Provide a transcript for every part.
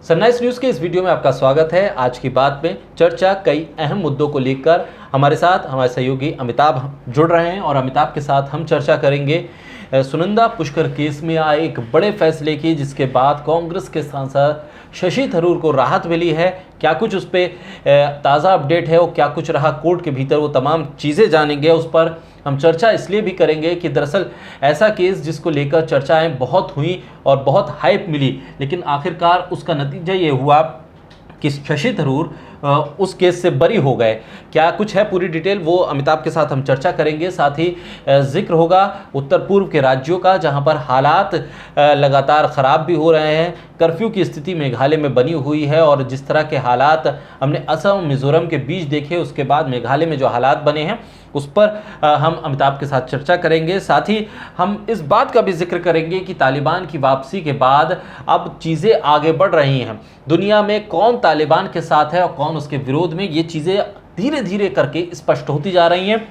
Sunrise news के इस video में आपका स्वागत है। आज की बात में चर्चा कई अहम मुद्दों को लेकर हमारे साथ हमारे सहयोगी अमिताभ जुड़ रहे हैं और अमिताभ के साथ हम चर्चा करेंगे सुनंदा पुष्कर केस में आए एक बड़े फैसले की, जिसके बाद कांग्रेस के सांसद शशि थरूर को राहत मिली है। क्या कुछ उस पर ताज़ा अपडेट है और क्या कुछ रहा कोर्ट के भीतर, वो तमाम चीज़ें जानेंगे। उस पर हम चर्चा इसलिए भी करेंगे कि दरअसल ऐसा केस जिसको लेकर चर्चाएं बहुत हुई और बहुत हाइप मिली, लेकिन आखिरकार उसका नतीजा ये हुआ कि शशि थरूर उस केस से बरी हो गए। क्या कुछ है पूरी डिटेल, वो अमिताभ के साथ हम चर्चा करेंगे। साथ ही जिक्र होगा उत्तर पूर्व के राज्यों का, जहां पर हालात लगातार ख़राब भी हो रहे हैं। कर्फ्यू की स्थिति मेघालय में बनी हुई है और जिस तरह के हालात हमने असम मिज़ोरम के बीच देखे, उसके बाद मेघालय में जो हालात बने हैं उस पर हम अमिताभ के साथ चर्चा करेंगे। साथ ही हम इस बात का भी जिक्र करेंगे कि तालिबान की वापसी के बाद अब चीज़ें आगे बढ़ रही हैं। दुनिया में कौन तालिबान के साथ है और कौन उसके विरोध में, ये चीज़ें धीरे धीरे करके स्पष्ट होती जा रही हैं।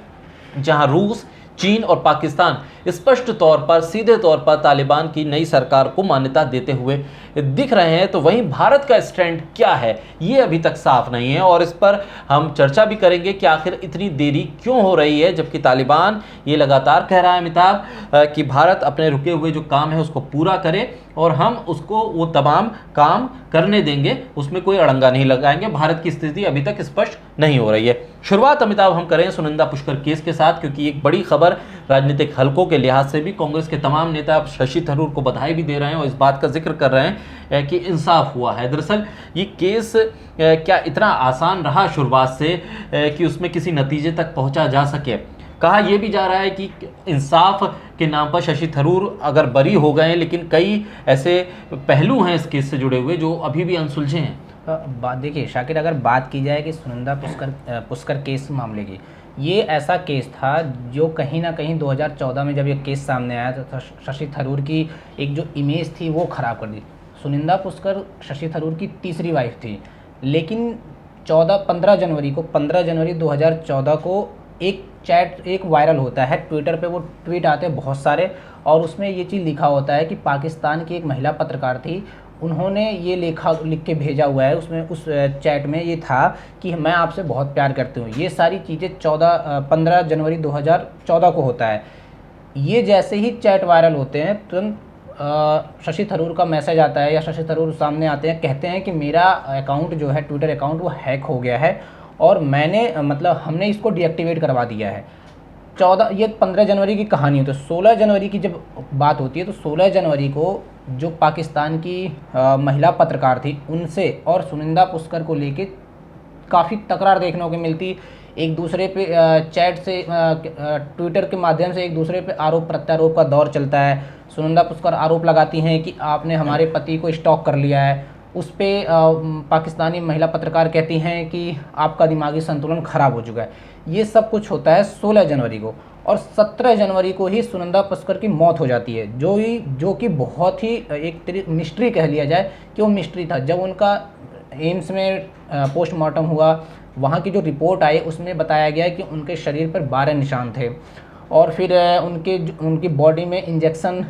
जहां रूस, चीन और पाकिस्तान स्पष्ट तौर पर, सीधे तौर पर तालिबान की नई सरकार को मान्यता देते हुए दिख रहे हैं, तो वहीं भारत का स्टैंड क्या है ये अभी तक साफ नहीं है। और इस पर हम चर्चा भी करेंगे कि आखिर इतनी देरी क्यों हो रही है, जबकि तालिबान ये लगातार कह रहा है अमिताभ कि भारत अपने रुके हुए जो काम है उसको पूरा करे और हम उसको वो तमाम काम करने देंगे, उसमें कोई अड़ंगा नहीं लगाएंगे। भारत की स्थिति अभी तक स्पष्ट नहीं हो रही है। शुरुआत अमिताभ हम करें सुनंदा पुष्कर केस के साथ, क्योंकि एक बड़ी खबर राजनीतिक हलकों के लिहाज से भी कांग्रेस के तमाम नेता अब शशि थरूर को बधाई भी दे रहे हैं और इस बात का जिक्र कर रहे हैं कि इंसाफ हुआ है। दरअसल ये केस क्या इतना आसान रहा शुरुआत से कि उसमें किसी नतीजे तक पहुंचा जा सके। कहा यह भी जा रहा है कि इंसाफ के नाम पर शशि थरूर अगर बरी हो गए, लेकिन कई ऐसे पहलू हैं इस केस से जुड़े हुए जो अभी भी अनसुलझे हैं। बात देखिए शाकिर, अगर बात की जाए कि सुनंदा पुष्कर केस मामले की, ये ऐसा केस था जो कहीं ना कहीं 2014 में जब ये केस सामने आया तो शशि थरूर की एक जो इमेज थी वो ख़राब कर दी। सुनंदा पुष्कर शशि थरूर की तीसरी वाइफ थी, लेकिन 15 जनवरी 2014 को एक वायरल होता है ट्विटर पे। वो ट्वीट आते हैं बहुत सारे और उसमें ये चीज़ लिखा होता है कि पाकिस्तान की एक महिला पत्रकार थी, उन्होंने ये लिख के भेजा हुआ है। उसमें उस चैट में ये था कि मैं आपसे बहुत प्यार करती हूँ। ये सारी चीज़ें 15 जनवरी 2014 को होता है। ये जैसे ही चैट वायरल होते हैं तुरंत शशि थरूर का मैसेज आता है या शशि थरूर सामने आते हैं, कहते हैं कि मेरा अकाउंट जो है ट्विटर अकाउंट वो हैक हो गया है और हमने इसको डीएक्टिवेट करवा दिया है। 15 जनवरी की कहानी है। तो 16 जनवरी की जब बात होती है तो 16 जनवरी को जो पाकिस्तान की महिला पत्रकार थी उनसे और सुनंदा पुष्कर को लेके काफ़ी तकरार देखने को मिलती। एक दूसरे पे चैट से ट्विटर के माध्यम से एक दूसरे पे आरोप प्रत्यारोप का दौर चलता है। सुनंदा पुष्कर आरोप लगाती हैं कि आपने हमारे पति को स्टॉक कर लिया है। उस पर पाकिस्तानी महिला पत्रकार कहती हैं कि आपका दिमागी संतुलन खराब हो चुका है। ये सब कुछ होता है 16 जनवरी को और 17 जनवरी को ही सुनंदा पुष्कर की मौत हो जाती है, जो कि बहुत ही एक मिस्ट्री कह लिया जाए कि वो मिस्ट्री था। जब उनका एम्स में पोस्टमार्टम हुआ, वहाँ की जो रिपोर्ट आई उसमें बताया गया कि उनके शरीर पर 12 निशान थे और फिर उनकी बॉडी में इंजेक्शन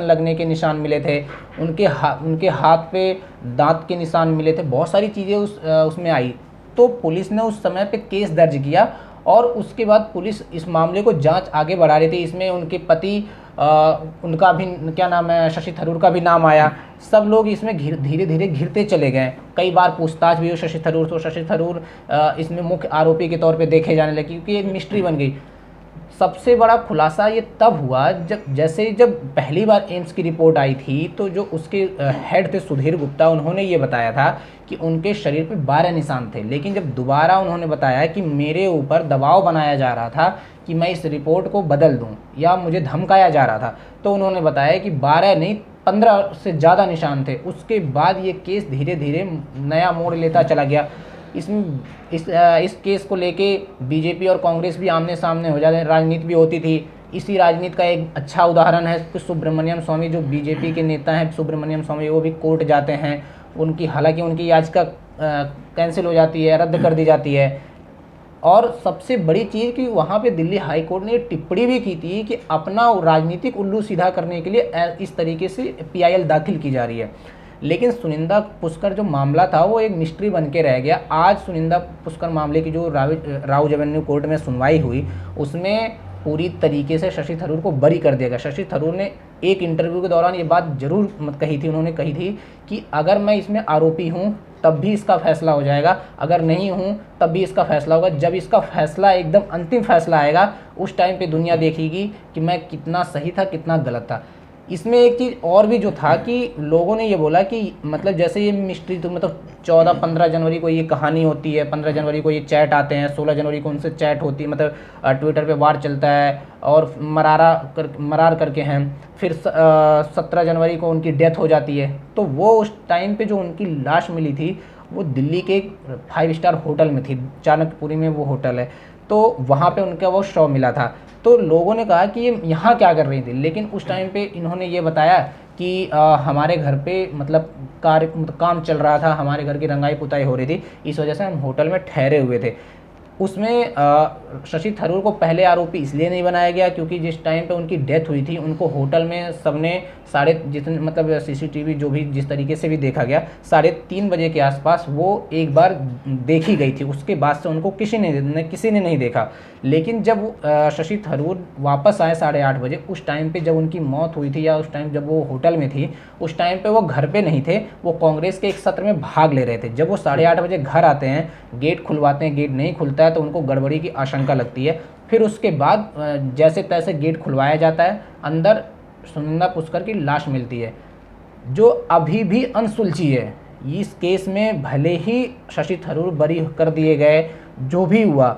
लगने के निशान मिले थे। उनके हाथ पे दांत के निशान मिले थे। बहुत सारी चीज़ें उसमें आई। तो पुलिस ने उस समय पे केस दर्ज किया और उसके बाद पुलिस इस मामले को जांच आगे बढ़ा रही थी। इसमें उनके पति उनका भी क्या नाम है, शशि थरूर का भी नाम आया। सब लोग इसमें धीरे धीरे घिरते चले गए। कई बार पूछताछ भी हुई शशि थरूर, तो शशि थरूर इसमें मुख्य आरोपी के तौर पे देखे जाने लगे क्योंकि एक मिस्ट्री बन गई। सबसे बड़ा खुलासा ये तब हुआ जब पहली बार एम्स की रिपोर्ट आई थी तो जो उसके हेड थे सुधीर गुप्ता, उन्होंने ये बताया था कि उनके शरीर पे 12 निशान थे। लेकिन जब दोबारा उन्होंने बताया कि मेरे ऊपर दबाव बनाया जा रहा था कि मैं इस रिपोर्ट को बदल दूं या मुझे धमकाया जा रहा था, तो उन्होंने बताया कि 12 नहीं 15 से ज़्यादा निशान थे। उसके बाद ये केस धीरे धीरे नया मोड़ लेता चला गया। इस केस को लेके बीजेपी और कांग्रेस भी आमने सामने हो जाते, राजनीति भी होती थी। इसी राजनीति का एक अच्छा उदाहरण है कि सुब्रमण्यम स्वामी, जो बीजेपी के नेता हैं सुब्रमण्यम स्वामी, वो भी कोर्ट जाते हैं। हालांकि उनकी याचिका कैंसिल हो जाती है, रद्द कर दी जाती है। और सबसे बड़ी चीज़ कि वहाँ पे दिल्ली हाई कोर्ट ने टिप्पणी भी की थी कि अपना राजनीतिक उल्लू सीधा करने के लिए इस तरीके से PIL दाखिल की जा रही है। लेकिन सुनिंदा पुष्कर जो मामला था वो एक मिस्ट्री बन के रह गया। आज सुनिंदा पुष्कर मामले की जो राउज एवेन्यू कोर्ट में सुनवाई हुई, उसमें पूरी तरीके से शशि थरूर को बरी कर दिया गया। शशि थरूर ने एक इंटरव्यू के दौरान ये बात जरूर कही थी, उन्होंने कही थी कि अगर मैं इसमें आरोपी हूँ तब भी इसका फैसला हो जाएगा, अगर नहीं हूँ तब भी इसका फैसला होगा। जब इसका फैसला एकदम अंतिम फैसला आएगा, उस टाइम पे दुनिया देखेगी कि मैं कितना सही था, कितना गलत था। इसमें एक चीज़ और भी जो था कि लोगों ने ये बोला कि मतलब जैसे ये मिस्ट्री तो मतलब 14-15 जनवरी को ये कहानी होती है, 15 जनवरी को ये चैट आते हैं, 16 जनवरी को उनसे चैट होती है, मतलब ट्विटर पे वार चलता है और मरार करके हैं, फिर 17 जनवरी को उनकी डेथ हो जाती है। तो वो उस टाइम पे जो उनकी लाश मिली थी वो दिल्ली के एक 5 स्टार होटल में थी, चाणक्यपुरी में वो होटल है, तो वहाँ पे उनका वो शव मिला था। तो लोगों ने कहा कि ये यहाँ क्या कर रही थी, लेकिन उस टाइम पे इन्होंने ये बताया कि हमारे घर पे मतलब काम चल रहा था, हमारे घर की रंगाई पुताई हो रही थी, इस वजह से हम होटल में ठहरे हुए थे। उसमें शशि थरूर को पहले आरोपी इसलिए नहीं बनाया गया क्योंकि जिस टाइम पे उनकी डेथ हुई थी उनको होटल में सबने जितने मतलब सीसीटीवी जो भी जिस तरीके से भी देखा गया 3:30 बजे के आसपास वो एक बार देखी गई थी। उसके बाद से उनको किसी ने नहीं देखा। लेकिन जब शशि थरूर वापस आए 8:30 बजे, उस टाइम पे जब उनकी मौत हुई थी या उस टाइम जब वो होटल में थी, उस टाइम पे वो घर पे नहीं थे, वो कांग्रेस के एक सत्र में भाग ले रहे थे। जब वो 8:30 बजे घर आते हैं, गेट खुलवाते हैं, गेट नहीं खुलता है तो उनको गड़बड़ी की आशंका लगती है। फिर उसके बाद जैसे तैसे गेट खुलवाया जाता है, अंदर सुनंदा पुष्कर की लाश मिलती है जो अभी भी अनसुलझी है। इस केस में भले ही शशि थरूर बरी कर दिए गए, जो भी हुआ,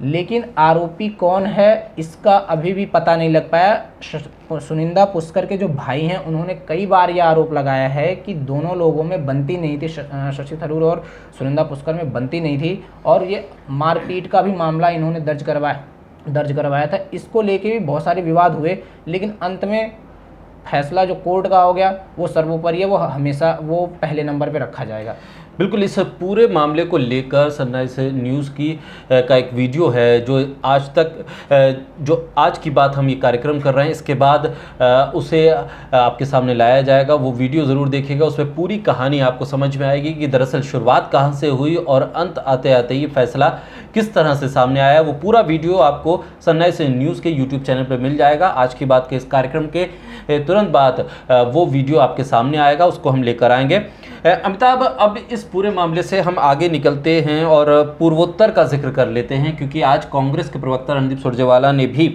लेकिन आरोपी कौन है इसका अभी भी पता नहीं लग पाया। सुनिंदा पुष्कर के जो भाई हैं उन्होंने कई बार यह आरोप लगाया है कि दोनों लोगों में बनती नहीं थी, शशि थरूर और सुनिंदा पुष्कर में बनती नहीं थी, और ये मारपीट का भी मामला इन्होंने दर्ज करवाया था। इसको लेके भी बहुत सारे विवाद हुए, लेकिन अंत में फैसला जो कोर्ट का हो गया वो सर्वोपरि है, वो हमेशा वो पहले नंबर पे रखा जाएगा। बिल्कुल, इस पूरे मामले को लेकर सनराइज न्यूज़ की का एक वीडियो है जो आज की बात हम ये कार्यक्रम कर रहे हैं, इसके बाद उसे आपके सामने लाया जाएगा। वो वीडियो ज़रूर देखिएगा, उसमें पूरी कहानी आपको समझ में आएगी कि दरअसल शुरुआत कहाँ से हुई और अंत आते आते ये फैसला किस तरह से सामने आया। वो पूरा वीडियो आपको सनराइज न्यूज़ के यूट्यूब चैनल पर मिल जाएगा। आज की बात के इस कार्यक्रम के तुरंत बाद वो वीडियो आपके सामने आएगा, उसको हम लेकर आएंगे। अमिताभ, अब इस पूरे मामले से हम आगे निकलते हैं और पूर्वोत्तर का जिक्र कर लेते हैं, क्योंकि आज कांग्रेस के प्रवक्ता रणदीप सुरजेवाला ने भी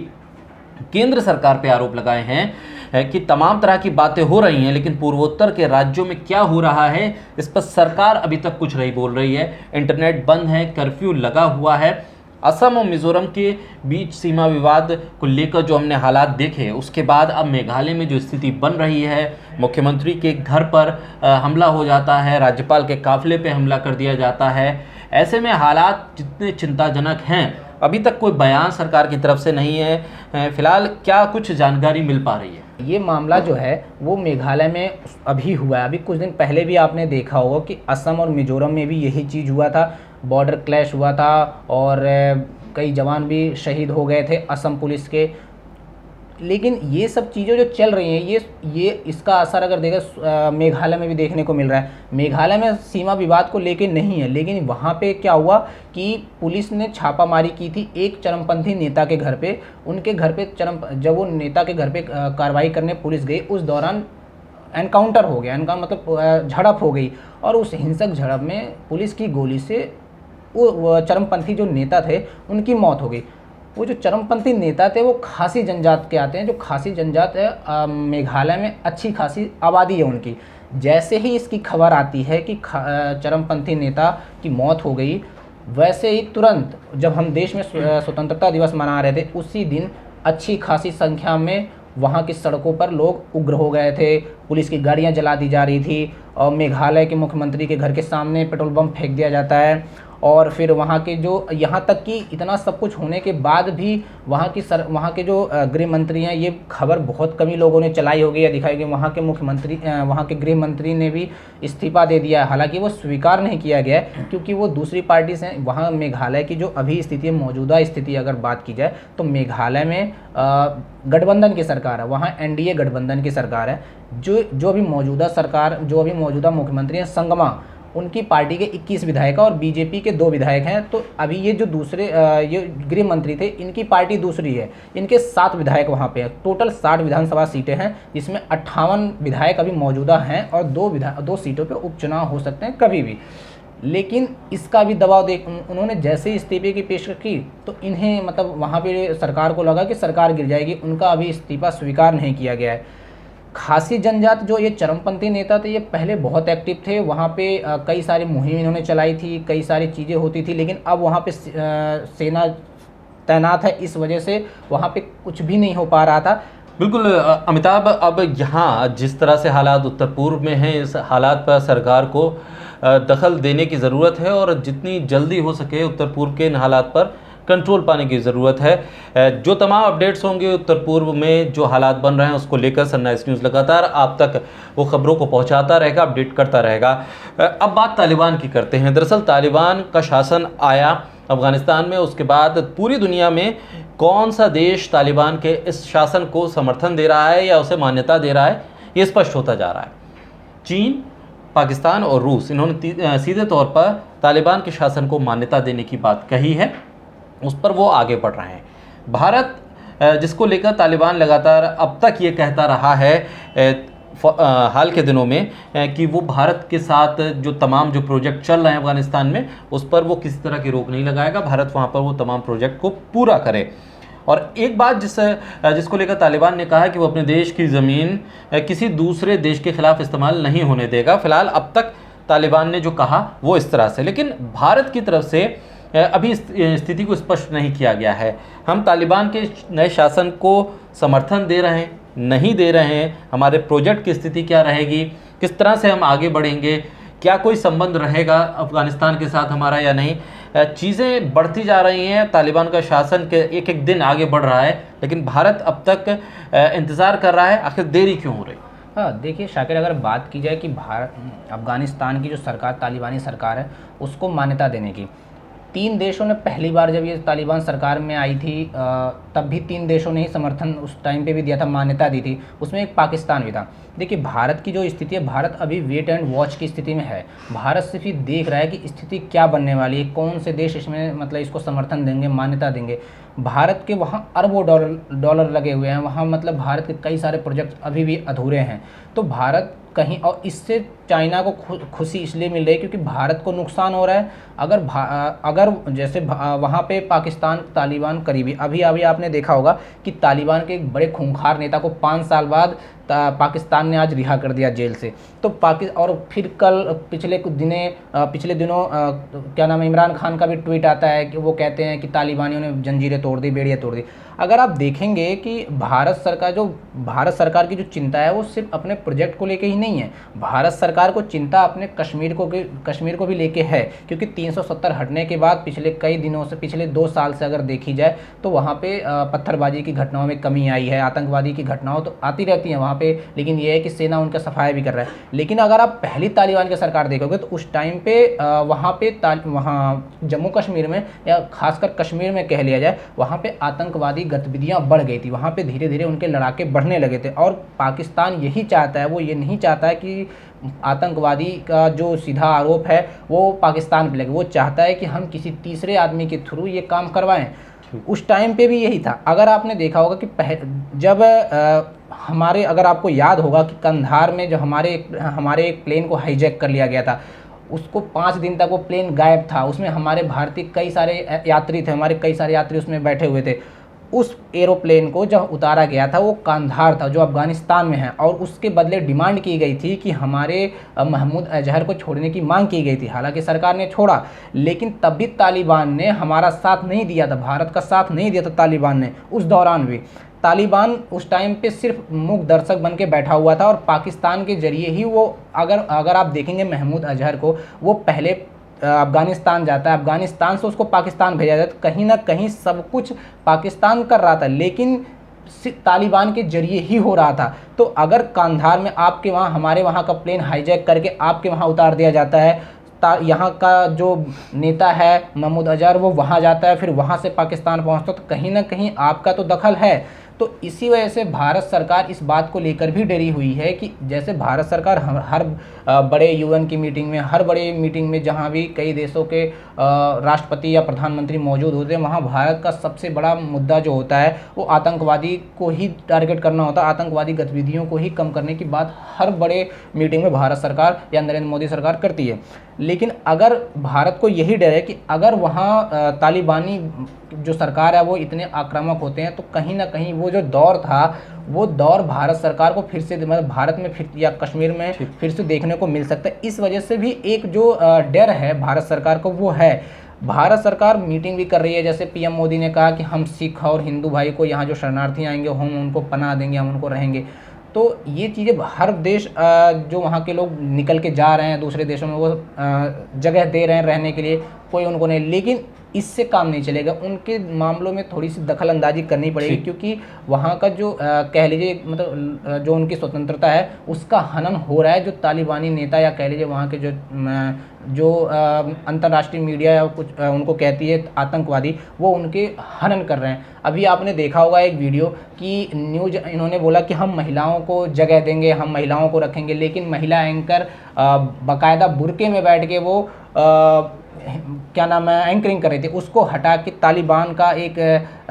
केंद्र सरकार पे आरोप लगाए हैं कि तमाम तरह की बातें हो रही हैं, लेकिन पूर्वोत्तर के राज्यों में क्या हो रहा है इस पर सरकार अभी तक कुछ नहीं बोल रही है। इंटरनेट बंद है, कर्फ्यू लगा हुआ है। असम और मिजोरम के बीच सीमा विवाद को लेकर जो हमने हालात देखे, उसके बाद अब मेघालय में जो स्थिति बन रही है, मुख्यमंत्री के घर पर हमला हो जाता है, राज्यपाल के काफिले पे हमला कर दिया जाता है। ऐसे में हालात जितने चिंताजनक हैं, अभी तक कोई बयान सरकार की तरफ से नहीं है। फिलहाल क्या कुछ जानकारी मिल पा रही है? ये मामला जो है वो मेघालय में अभी हुआ है। अभी कुछ दिन पहले भी आपने देखा होगा कि असम और मिजोरम में भी यही चीज़ हुआ था, बॉर्डर क्लैश हुआ था और कई जवान भी शहीद हो गए थे असम पुलिस के। लेकिन ये सब चीज़ें जो चल रही हैं, ये इसका असर अगर देखा मेघालय में भी देखने को मिल रहा है। मेघालय में सीमा विवाद को लेके नहीं है, लेकिन वहाँ पे क्या हुआ कि पुलिस ने छापामारी की थी एक चरमपंथी नेता के घर पे। उनके घर पे जब वो नेता के घर पे कार्रवाई करने पुलिस गई, उस दौरान एनकाउंटर हो गया, मतलब झड़प हो गई, और उस हिंसक झड़प में पुलिस की गोली से वो चरमपंथी जो नेता थे उनकी मौत हो गई। वो जो चरमपंथी नेता थे वो खासी जनजात के आते हैं, जो खासी जनजात है मेघालय में अच्छी खासी आबादी है उनकी। जैसे ही इसकी खबर आती है कि चरमपंथी नेता की मौत हो गई, वैसे ही तुरंत जब हम देश में स्वतंत्रता दिवस मना रहे थे, उसी दिन अच्छी खासी संख्या में वहाँ की सड़कों पर लोग उग्र हो गए थे, पुलिस की गाड़ियाँ जला दी जा रही थी और मेघालय के मुख्यमंत्री के घर के सामने पेट्रोल बम फेंक दिया जाता है। और फिर वहाँ के जो, यहाँ तक कि इतना सब कुछ होने के बाद भी वहाँ के जो गृह मंत्री हैं, ये खबर बहुत कम ही लोगों ने चलाई होगी या दिखाई होगी, वहाँ के मुख्यमंत्री वहाँ के गृह मंत्री ने भी इस्तीफा दे दिया है। हालांकि वो स्वीकार नहीं किया गया है क्योंकि वो दूसरी पार्टी से, वहाँ मेघालय की जो अभी स्थिति है, मौजूदा स्थिति अगर बात की जाए तो मेघालय में गठबंधन की सरकार है, वहाँ एनडीए गठबंधन की सरकार है। जो अभी मौजूदा सरकार, जो अभी मौजूदा मुख्यमंत्री हैं संगमा, उनकी पार्टी के 21 विधायक और बीजेपी के 2 विधायक हैं। तो अभी ये जो दूसरे ये गृह मंत्री थे, इनकी पार्टी दूसरी है, इनके 7 विधायक वहाँ पे हैं। टोटल 60 विधानसभा सीटें हैं जिसमें 58 विधायक अभी मौजूदा हैं और 2 सीटों पे उपचुनाव हो सकते हैं कभी भी। लेकिन इसका भी दबाव देख, उन्होंने जैसे ही इस्तीफे की पेशकश की तो इन्हें मतलब वहाँ पे सरकार को लगा कि सरकार गिर जाएगी, उनका अभी इस्तीफा स्वीकार नहीं किया गया है। खासी जनजाति जो ये चरमपंथी नेता थे, ये पहले बहुत एक्टिव थे वहाँ पे, कई सारी मुहिम इन्होंने चलाई थी, कई सारी चीज़ें होती थी, लेकिन अब वहाँ पे सेना तैनात है, इस वजह से वहाँ पे कुछ भी नहीं हो पा रहा था। बिल्कुल अमिताभ, अब यहाँ जिस तरह से हालात उत्तर पूर्व में हैं, इस हालात पर सरकार को दखल देने की ज़रूरत है और जितनी जल्दी हो सके उत्तर पूर्व के इन हालात पर कंट्रोल पाने की ज़रूरत है। जो तमाम अपडेट्स होंगे उत्तर पूर्व में जो हालात बन रहे हैं उसको लेकर सनराइज न्यूज़ लगातार आप तक वो खबरों को पहुंचाता रहेगा, अपडेट करता रहेगा। अब बात तालिबान की करते हैं। दरअसल तालिबान का शासन आया अफ़गानिस्तान में, उसके बाद पूरी दुनिया में कौन सा देश तालिबान के इस शासन को समर्थन दे रहा है या उसे मान्यता दे रहा है, ये स्पष्ट होता जा रहा है। चीन, पाकिस्तान और रूस, इन्होंने सीधे तौर पर तालिबान के शासन को मान्यता देने की बात कही है, उस पर वो आगे बढ़ रहे हैं। भारत, जिसको लेकर तालिबान लगातार अब तक ये कहता रहा है हाल के दिनों में कि वो भारत के साथ जो तमाम जो प्रोजेक्ट चल रहे हैं अफ़गानिस्तान में, उस पर वो किसी तरह की रोक नहीं लगाएगा, भारत वहाँ पर वो तमाम प्रोजेक्ट को पूरा करे। और एक बात जिसको लेकर तालिबान ने कहा है कि वो अपने देश की ज़मीन किसी दूसरे देश के ख़िलाफ़ इस्तेमाल नहीं होने देगा। फ़िलहाल अब तक तालिबान ने जो कहा वो इस तरह से, लेकिन भारत की तरफ से अभी स्थिति को स्पष्ट नहीं किया गया है। हम तालिबान के नए शासन को समर्थन दे रहे हैं, नहीं दे रहे हैं, हमारे प्रोजेक्ट की स्थिति क्या रहेगी, किस तरह से हम आगे बढ़ेंगे, क्या कोई संबंध रहेगा अफ़गानिस्तान के साथ हमारा या नहीं, चीज़ें बढ़ती जा रही हैं। तालिबान का शासन के एक एक दिन आगे बढ़ रहा है, लेकिन भारत अब तक इंतज़ार कर रहा है। आखिर देरी क्यों हो रही? हाँ देखिए शाकिर, अगर बात की जाए कि भारत अफ़गानिस्तान की जो सरकार, तालिबानी सरकार है, उसको मान्यता देने की, 3 देशों ने पहली बार जब ये तालिबान सरकार में आई थी तब भी 3 देशों ने ही समर्थन उस टाइम पे भी दिया था, मान्यता दी थी, उसमें एक पाकिस्तान भी था। देखिए भारत की जो स्थिति है, भारत अभी वेट एंड वॉच की स्थिति में है। भारत सिर्फ ही देख रहा है कि स्थिति क्या बनने वाली है, कौन से देश इसमें मतलब इसको समर्थन देंगे, मान्यता देंगे। भारत के वहाँ अरबों डॉलर लगे हुए हैं, वहाँ मतलब भारत के कई सारे प्रोजेक्ट अभी भी अधूरे हैं। तो भारत कहीं, और इससे चाइना को खुशी इसलिए मिल रही है क्योंकि भारत को नुकसान हो रहा है। अगर जैसे वहाँ पे पाकिस्तान तालिबान करीबी, अभी आपने देखा होगा कि तालिबान के एक बड़े खूंखार नेता को 5 साल बाद पाकिस्तान ने आज रिहा कर दिया जेल से। तो और फिर कल पिछले दिनों क्या नाम है, इमरान खान का भी ट्वीट आता है कि वो कहते हैं कि तालिबानियों ने जंजीरें तोड़ दी, बेड़ियाँ तोड़ दी। अगर आप देखेंगे कि भारत सरकार की जो चिंता है वो सिर्फ अपने प्रोजेक्ट को लेके ही नहीं है, भारत सरकार को चिंता अपने कश्मीर को भी लेके है। क्योंकि 370 हटने के बाद पिछले 2 साल से अगर देखी जाए तो वहाँ पे पत्थरबाजी की घटनाओं में कमी आई है, आतंकवादी की घटनाओं तो आती रहती हैं वहाँ पे, लेकिन ये है कि सेना उनका सफाया भी कर रहा है। लेकिन अगर आप पहली तालिबान की सरकार देखोगे तो उस टाइम पे वहाँ जम्मू कश्मीर में या खासकर कश्मीर में कह लिया जाए, वहाँ पे आतंकवादी गतिविधियाँ बढ़ गई थी, वहाँ पे धीरे धीरे उनके लड़ाके बढ़ने लगे थे। और पाकिस्तान यही चाहता है, वो ये नहीं चाहता है कि आतंकवादी का जो सीधा आरोप है वो पाकिस्तान पे लगे, वो चाहता है कि हम किसी तीसरे आदमी के थ्रू ये काम करवाएं। उस टाइम पे भी यही था। अगर आपने देखा होगा कि जब अगर आपको याद होगा कि कंधार में जो हमारे एक प्लेन को हाईजैक कर लिया गया था, उसको 5 दिन तक वो प्लेन गायब था, उसमें हमारे भारतीय कई सारे यात्री थे, हमारे कई सारे यात्री उसमें बैठे हुए थे। उस एरोप्लेन को जब उतारा गया था वो कांधार था जो अफ़गानिस्तान में है, और उसके बदले डिमांड की गई थी कि हमारे महमूद अजहर को छोड़ने की मांग की गई थी। हालांकि सरकार ने छोड़ा, लेकिन तब भी तालिबान ने हमारा साथ नहीं दिया था, भारत का साथ नहीं दिया था तालिबान ने। उस दौरान भी तालिबान उस टाइम पे सिर्फ मूक दर्शक बन के बैठा हुआ था, और पाकिस्तान के जरिए ही वो, अगर आप देखेंगे महमूद अजहर को, वो पहले अफ़गानिस्तान जाता है, अफ़गानिस्तान से उसको पाकिस्तान भेजा जाता है। तो कहीं ना कहीं सब कुछ पाकिस्तान कर रहा था, लेकिन तालिबान के जरिए ही हो रहा था। तो अगर कांधार में आपके वहाँ, हमारे वहाँ का प्लेन हाईजैक करके आपके वहाँ उतार दिया जाता है, यहाँ का जो नेता है महमूद अजहर वो वहाँ जाता है, फिर वहाँ से पाकिस्तान पहुँचता, तो कहीं ना कहीं आपका तो दखल है। तो इसी वजह से भारत सरकार इस बात को लेकर भी डरी हुई है कि जैसे भारत सरकार हर बड़े यूएन की मीटिंग में, हर बड़े मीटिंग में जहाँ भी कई देशों के राष्ट्रपति या प्रधानमंत्री मौजूद होते हैं, वहाँ भारत का सबसे बड़ा मुद्दा जो होता है वो आतंकवादी को ही टारगेट करना होता है। आतंकवादी गतिविधियों को ही कम करने की बात हर बड़े मीटिंग में भारत सरकार या नरेंद्र मोदी सरकार करती है। लेकिन अगर भारत को यही डर है कि अगर वहाँ तालिबानी जो सरकार है वो इतने आक्रामक होते हैं, तो कहीं ना कहीं वो जो दौर था वो दौर भारत सरकार को फिर से, मतलब भारत में फिर या कश्मीर में फिर से देखने को मिल सकता है। इस वजह से भी एक जो डर है भारत सरकार को वो है। भारत सरकार मीटिंग भी कर रही है, जैसे पीएम मोदी ने कहा कि हम सिख और हिंदू भाई को, यहाँ जो शरणार्थी आएंगे हम उनको पनाह देंगे, हम उनको रहेंगे। तो ये चीज़ें हर देश जो वहाँ के लोग निकल के जा रहे हैं दूसरे देशों में, वो जगह दे रहे हैं रहने के लिए, कोई उनको नहीं, लेकिन इससे काम नहीं चलेगा। उनके मामलों में थोड़ी सी दखल अंदाजी करनी पड़ेगी, क्योंकि वहाँ का जो कह लीजिए मतलब जो उनकी स्वतंत्रता है उसका हनन हो रहा है। जो तालिबानी नेता या कह लीजिए वहाँ के जो अंतर्राष्ट्रीय मीडिया या कुछ उनको कहती है आतंकवादी, वो उनके हनन कर रहे हैं। अभी आपने देखा होगा एक वीडियो कि न्यूज इन्होंने बोला कि हम महिलाओं को जगह देंगे, हम महिलाओं को रखेंगे, लेकिन महिला एंकर बाकायदा बुर्के में बैठ के वो क्या नाम है एंकरिंग कर रही थी, उसको हटा के तालिबान का एक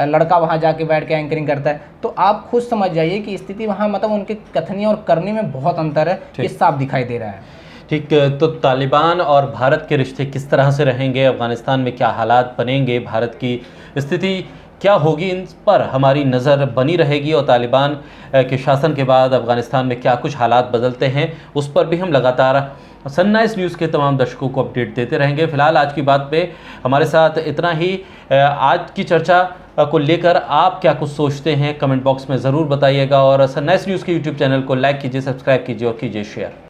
लड़का वहाँ जाके बैठ के एंकरिंग करता है। तो आप खुद समझ जाइए कि स्थिति वहाँ मतलब उनके कथनी और करने में बहुत अंतर है, ये साफ दिखाई दे रहा है। ठीक, तो तालिबान और भारत के रिश्ते किस तरह से रहेंगे, अफ़गानिस्तान में क्या हालात बनेंगे, भारत की स्थिति क्या होगी, इन पर हमारी नज़र बनी रहेगी। और तालिबान के शासन के बाद अफ़गानिस्तान में क्या कुछ हालात बदलते हैं उस पर भी हम लगातार सनराइज़ न्यूज़ के तमाम दर्शकों को अपडेट देते रहेंगे। फिलहाल आज की बात पे हमारे साथ इतना ही। आज की चर्चा को लेकर आप क्या कुछ सोचते हैं कमेंट बॉक्स में ज़रूर बताइएगा, और सनराइज़ न्यूज़ के यूट्यूब चैनल को लाइक कीजिए, सब्सक्राइब कीजिए और कीजिए शेयर।